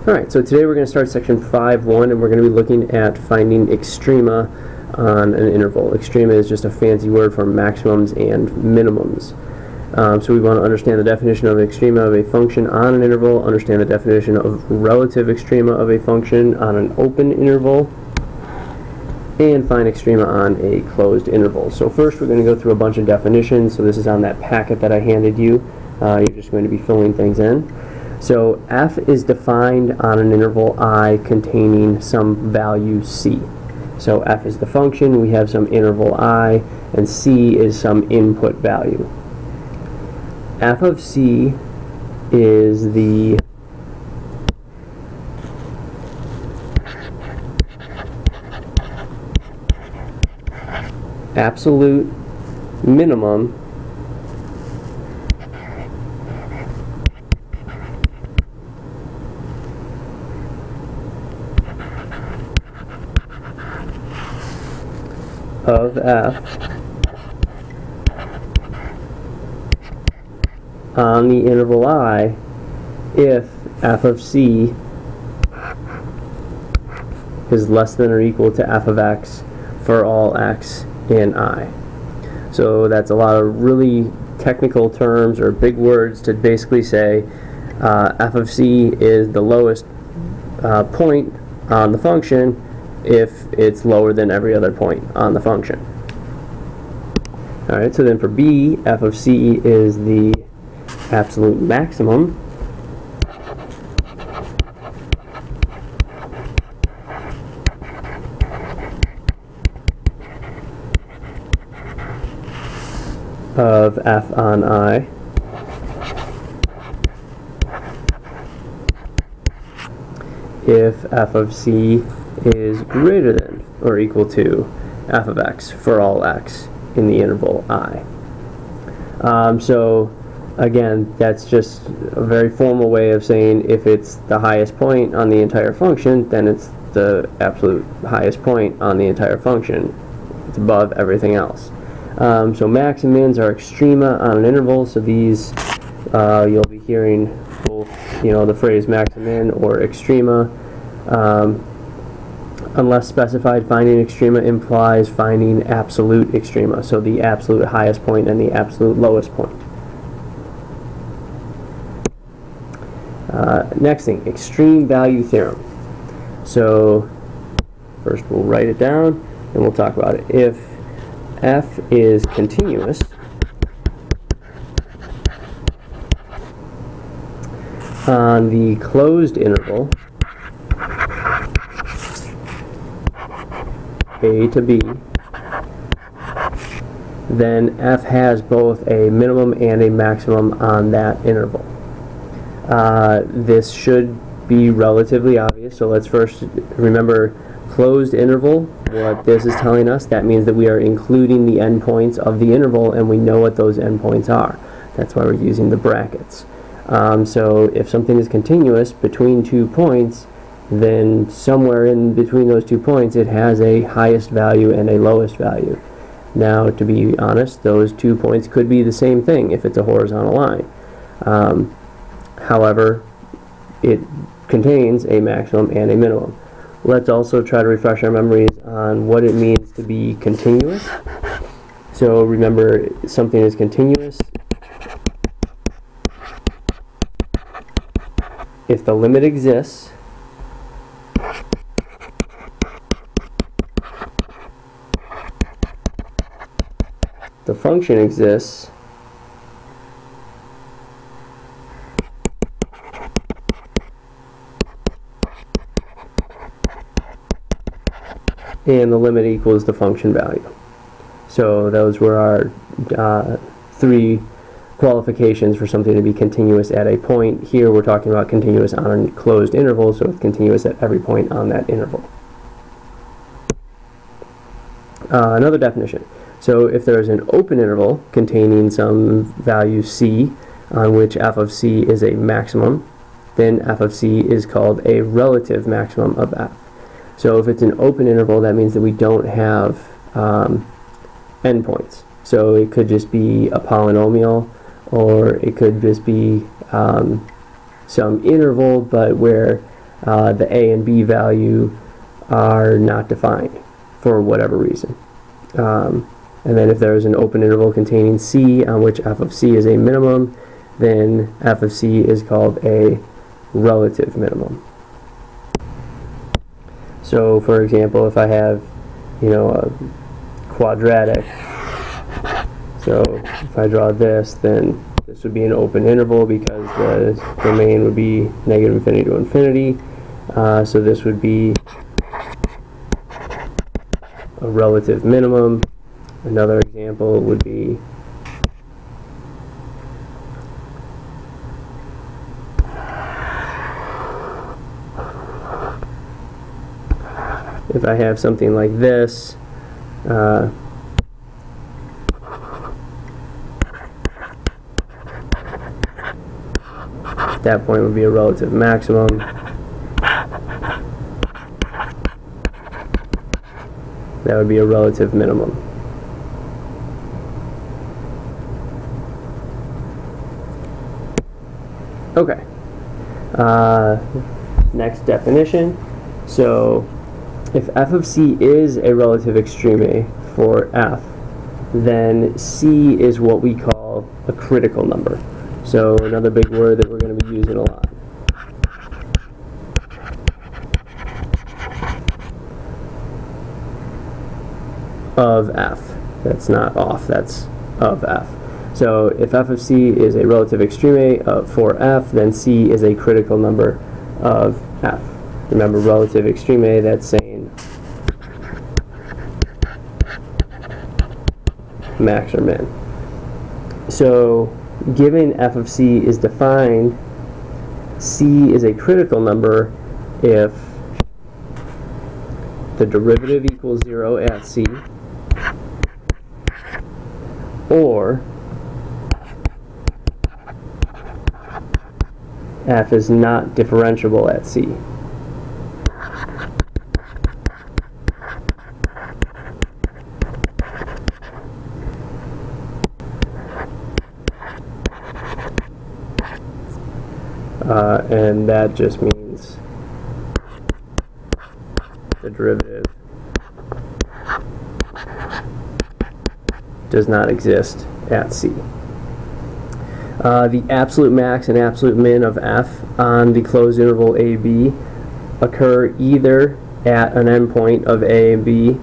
Alright, so today we're going to start section 5.1 and we're going to be looking at finding extrema on an interval. Extrema is just a fancy word for maximums and minimums. So we want to understand the definition of extrema of a function on an interval, understand the definition of relative extrema of a function on an open interval, and find extrema on a closed interval. So first we're going to go through a bunch of definitions. So this is on that packet that I handed you. You're just going to be filling things in. So f is defined on an interval I containing some value c. So f is the function, we have some interval I, and c is some input value. F of c is the absolute minimum of f on the interval I if f of c is less than or equal to f of x for all x in I. So that's a lot of really technical terms or big words to basically say f of c is the lowest point on the function if it's lower than every other point on the function. Alright, so then for b, f of c is the absolute maximum of f on I if f of c is greater than or equal to f of x for all x in the interval I. So again, that's just a very formal way of saying if it's the highest point on the entire function, then it's the absolute highest point on the entire function. It's above everything else. So max and mins are extrema on an interval, so these you'll be hearing both, the phrase max and min or extrema. Unless specified, finding extrema implies finding absolute extrema, so the absolute highest point and the absolute lowest point. Next thing, extreme value theorem. So first we'll write it down and we'll talk about it. If f is continuous, on the closed interval a to b, then f has both a minimum and a maximum on that interval. This should be relatively obvious, so let's first remember closed interval. What this is telling us, that means that we are including the endpoints of the interval and we know what those endpoints are. That's why we're using the brackets. So if something is continuous between 2 points, then somewhere in between those 2 points it has a highest value and a lowest value. Now, to be honest, those 2 points could be the same thing if it's a horizontal line. However, it contains a maximum and a minimum. Let's also try to refresh our memories on what it means to be continuous. So remember, something is continuous if the limit exists the function exists and the limit equals the function value. So those were our 3 qualifications for something to be continuous at a point. Here we're talking about continuous on a closed interval, so it's continuous at every point on that interval. Another definition. So if there is an open interval containing some value c on which f of c is a maximum, then f of c is called a relative maximum of f. So if it's an open interval, that means that we don't have endpoints. So it could just be a polynomial, or it could just be some interval, but where the a and b value are not defined for whatever reason. And then if there is an open interval containing c on which f of c is a minimum, then f of c is called a relative minimum. So for example, if I have, a quadratic, so if I draw this, then this would be an open interval because the domain would be negative infinity to infinity. So this would be a relative minimum. Another example would be if I have something like this, at that point would be a relative maximum. That would be a relative minimum. Okay. Next definition. So if f of c is a relative extreme for f, then c is what we call a critical number. So another big word that we're going to be using a lot. Of f. That's not off, that's of f. So if f of c is a relative extreme for f, then c is a critical number of f. Remember, relative extreme, that's saying max or min. So given f of c is defined, c is a critical number if the derivative equals 0 at c, or f is not differentiable at c. And that just means the derivative does not exist at c. The absolute max and absolute min of f on the closed interval a, b occur either at an endpoint of a and b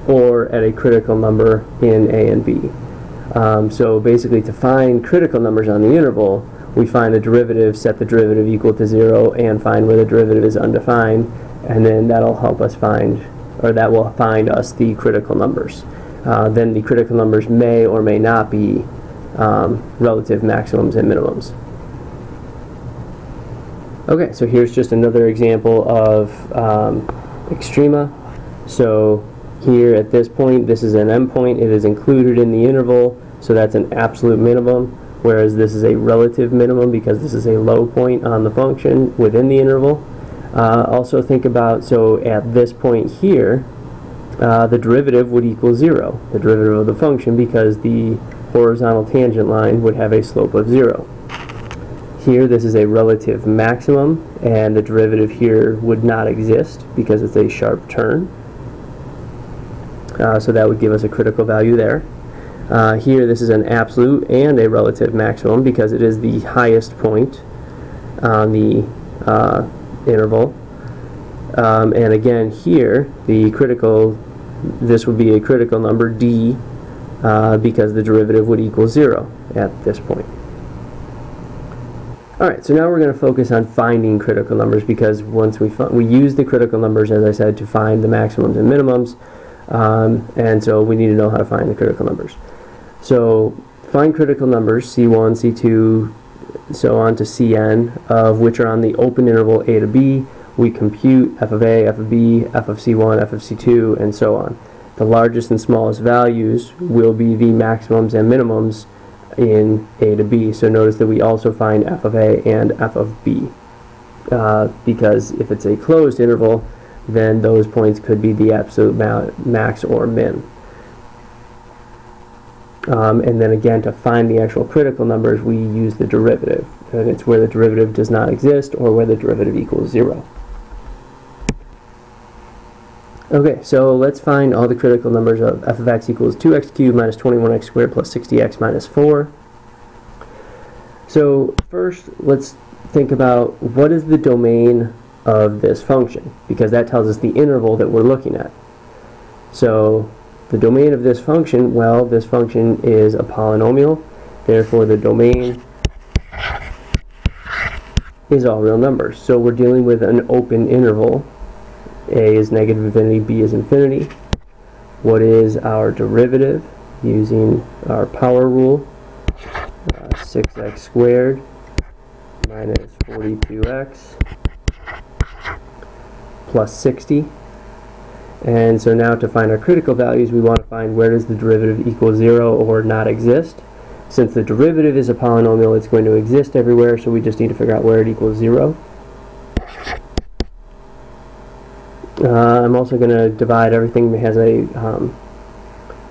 or at a critical number in a and b. So basically, to find critical numbers on the interval, we find the derivative, set the derivative equal to 0, and find where the derivative is undefined, and then that'll help us find, or that will find us the critical numbers. Then the critical numbers may or may not be relative maximums and minimums. Okay, so here's just another example of extrema. So here at this point, this is an endpoint. It is included in the interval, so that's an absolute minimum, whereas this is a relative minimum because this is a low point on the function within the interval. Also think about, so at this point here, the derivative would equal 0, the derivative of the function, because the horizontal tangent line would have a slope of 0. Here this is a relative maximum, and the derivative here would not exist because it's a sharp turn. So that would give us a critical value there. Here this is an absolute and a relative maximum because it is the highest point on the interval. And again here, the critical, this would be a critical number, d, because the derivative would equal 0 at this point. Alright, so now we're going to focus on finding critical numbers, because once we use the critical numbers, as I said, to find the maximums and minimums, and so we need to know how to find the critical numbers. So find critical numbers, C1, C2, so on to Cn, of which are on the open interval a to b. We compute f of a, f of b, f of c1, f of c2, and so on. The largest and smallest values will be the maximums and minimums in a to b. So notice that we also find f of a and f of b, because if it's a closed interval, then those points could be the absolute max or min. And then again, to find the actual critical numbers, we use the derivative, and it's where the derivative does not exist or where the derivative equals 0. Okay, so let's find all the critical numbers of f of x equals 2x cubed minus 21x squared plus 60x minus 4. So first, let's think about what is the domain of this function, because that tells us the interval that we're looking at. So the domain of this function, well, this function is a polynomial, therefore the domain is all real numbers. So we're dealing with an open interval. A is negative infinity, b is infinity. What is our derivative using our power rule? 6x squared minus 42x plus 60. And so now to find our critical values, we want to find where does the derivative equal 0 or not exist. Since the derivative is a polynomial, it's going to exist everywhere, so we just need to figure out where it equals 0. I'm also going to divide everything that has a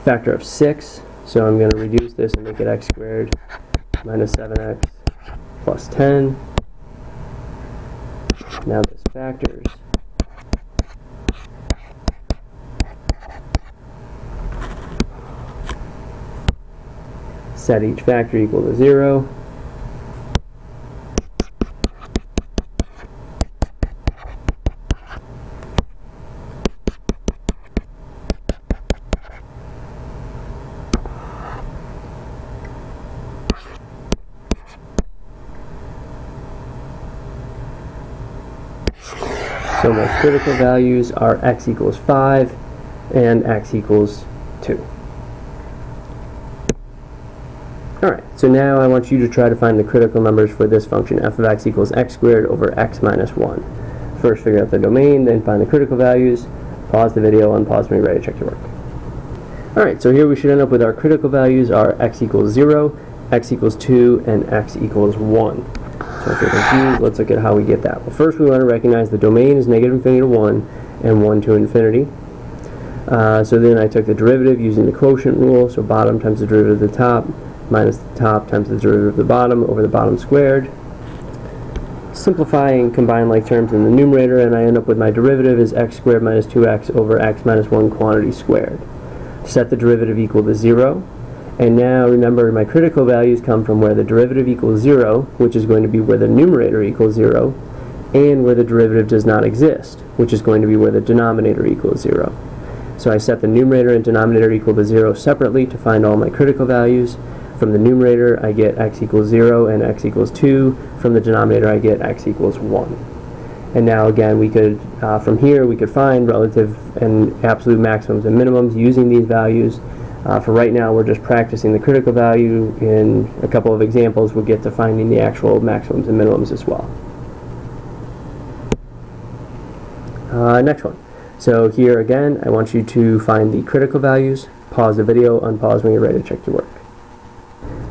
factor of 6, so I'm going to reduce this and make it x squared minus 7x plus 10. Now this factors. Set each factor equal to 0. So my critical values are x equals 5 and x equals 2. Alright, so now I want you to try to find the critical numbers for this function, f of x equals x squared over x minus 1. First figure out the domain, then find the critical values, pause the video, unpause when you're ready to check your work. Alright, so here we should end up with our critical values are x equals 0, x equals 2, and x equals 1. So if you're confused, let's look at how we get that. Well, first we want to recognize the domain is negative infinity to 1 and 1 to infinity. So then I took the derivative using the quotient rule, so bottom times the derivative of the top minus the top times the derivative of the bottom over the bottom squared. Simplify and combine like terms in the numerator, and I end up with my derivative is x squared minus 2x over x minus 1 quantity squared. Set the derivative equal to 0. And now remember, my critical values come from where the derivative equals 0, which is going to be where the numerator equals 0, and where the derivative does not exist, which is going to be where the denominator equals 0. So I set the numerator and denominator equal to 0 separately to find all my critical values. From the numerator I get x equals 0 and x equals 2. From the denominator I get x equals 1. And now again, we could, from here we could find relative and absolute maximums and minimums using these values. For right now, we're just practicing the critical value. In a couple of examples, we'll get to finding the actual maximums and minimums as well. Next one. So here again, I want you to find the critical values. Pause the video, unpause when you're ready to check your work.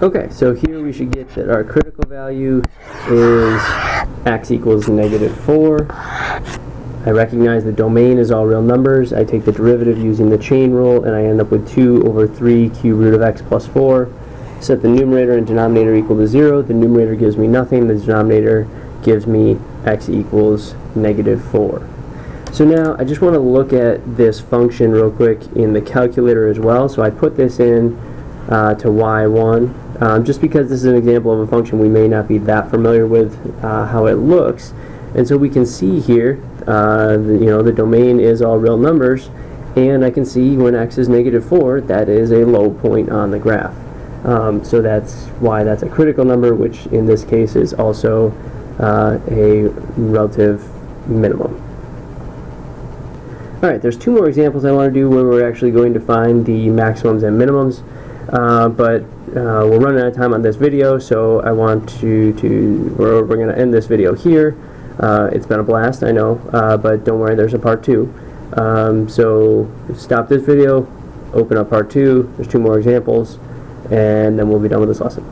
Okay, so here we should get that our critical value is x equals negative 4. I recognize the domain is all real numbers. I take the derivative using the chain rule, and I end up with 2 over 3 cube root of x plus 4. Set the numerator and denominator equal to 0. The numerator gives me nothing. The denominator gives me x equals negative 4. So now I just want to look at this function real quick in the calculator as well. So I put this in to y1, just because this is an example of a function we may not be that familiar with how it looks. And so we can see here, the domain is all real numbers, and I can see when x is negative 4, that is a low point on the graph. So that's why that's a critical number, which in this case is also a relative minimum. Alright, there's 2 more examples I want to do where we're actually going to find the maximums and minimums, but we're running out of time on this video, so I want we're going to end this video here. It's been a blast, I know, but don't worry, there's a part 2. So stop this video, open up part 2, there's 2 more examples, and then we'll be done with this lesson.